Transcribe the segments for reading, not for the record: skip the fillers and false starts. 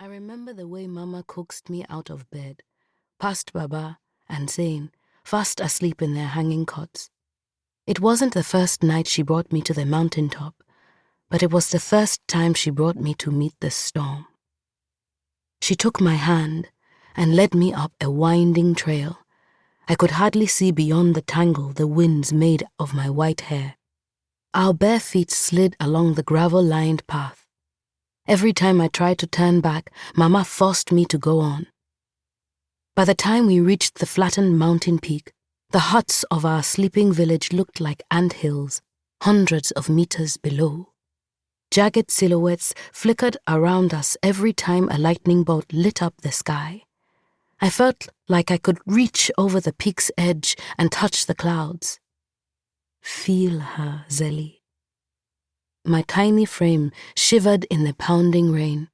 I remember the way Mama coaxed me out of bed, past Baba and Zain, fast asleep in their hanging cots. It wasn't the first night she brought me to the mountaintop, but it was the first time she brought me to meet the storm. She took my hand and led me up a winding trail. I could hardly see beyond the tangle the winds made of my white hair. Our bare feet slid along the gravel-lined path. Every time I tried to turn back, Mama forced me to go on. By the time we reached the flattened mountain peak, the huts of our sleeping village looked like anthills, hundreds of meters below. Jagged silhouettes flickered around us every time a lightning bolt lit up the sky. I felt like I could reach over the peak's edge and touch the clouds. Feel her, Zélie. My tiny frame shivered in the pounding rain,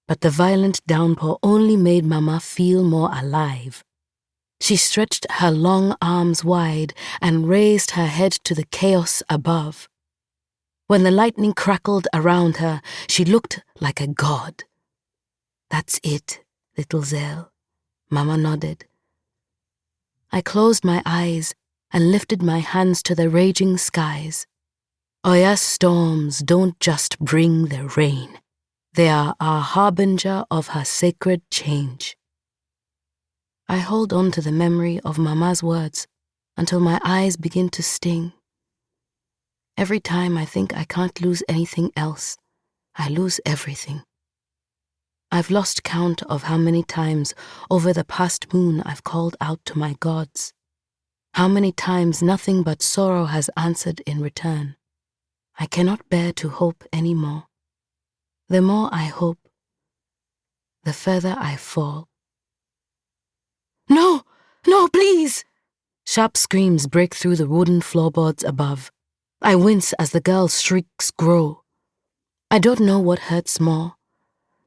but the violent downpour only made Mama feel more alive. She stretched her long arms wide and raised her head to the chaos above. When the lightning crackled around her, she looked like a god. "That's it, little Zélie," Mama nodded. I closed my eyes and lifted my hands to the raging skies. Oya's storms don't just bring the rain. They are our harbinger of her sacred change. I hold on to the memory of Mama's words until my eyes begin to sting. Every time I think I can't lose anything else, I lose everything. I've lost count of how many times over the past moon I've called out to my gods. How many times nothing but sorrow has answered in return. I cannot bear to hope any more. The more I hope, the further I fall. "No! No, please!" Sharp screams break through the wooden floorboards above. I wince as the girl's shrieks grow. I don't know what hurts more,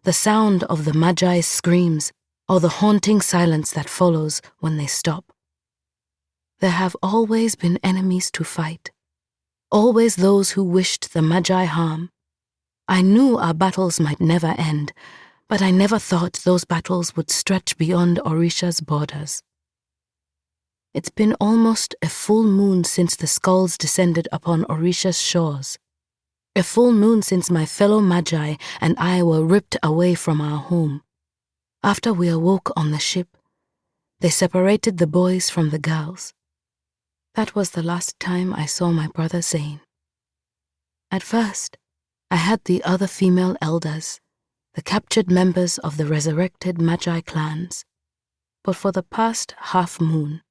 the sound of the Magi's screams or the haunting silence that follows when they stop. There have always been enemies to fight, always those who wished the Magi harm. I knew our battles might never end, but I never thought those battles would stretch beyond Orïsha's borders. It's been almost a full moon since the skulls descended upon Orïsha's shores. A full moon since my fellow Magi and I were ripped away from our home. After we awoke on the ship, they separated the boys from the girls. That was the last time I saw my brother Zain. At first, I had the other female elders, the captured members of the resurrected Magi clans. But for the past half moon,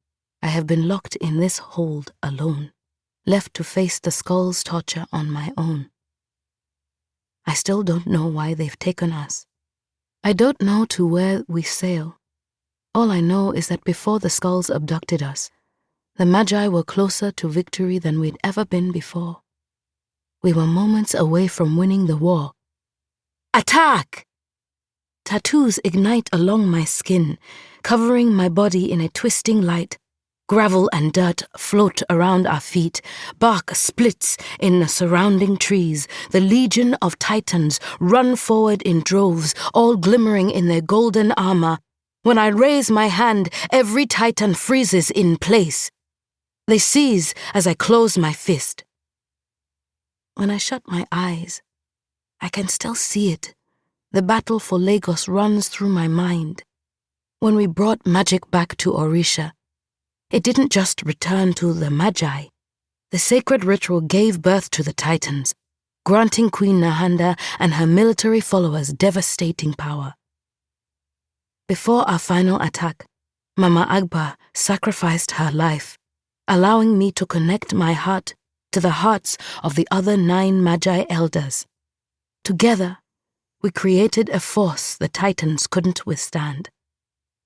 I have been locked in this hold alone, left to face the skull's torture on my own. I still don't know why they've taken us. I don't know to where we sail. All I know is that before the skulls abducted us, the Magi were closer to victory than we'd ever been before. We were moments away from winning the war. Attack! Tattoos ignite along my skin, covering my body in a twisting light. Gravel and dirt float around our feet. Bark splits in the surrounding trees. The legion of titans run forward in droves, all glimmering in their golden armor. When I raise my hand, every titan freezes in place. They seize as I close my fist. When I shut my eyes, I can still see it. The battle for Lagos runs through my mind. When we brought magic back to Orïsha, it didn't just return to the Magi. The sacred ritual gave birth to the Titans, granting Queen Nahanda and her military followers devastating power. Before our final attack, Mama Agba sacrificed her life, allowing me to connect my heart to the hearts of the other 9 Magi elders. Together, we created a force the Titans couldn't withstand.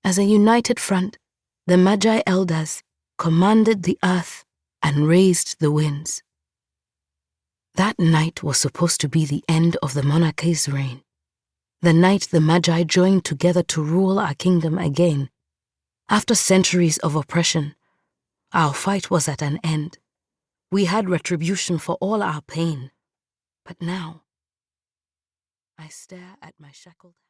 As a united front, the Magi elders commanded the earth and raised the winds. That night was supposed to be the end of the monarchy's reign. The night the Magi joined together to rule our kingdom again. After centuries of oppression, our fight was at an end. We had retribution for all our pain. But now, I stare at my shackled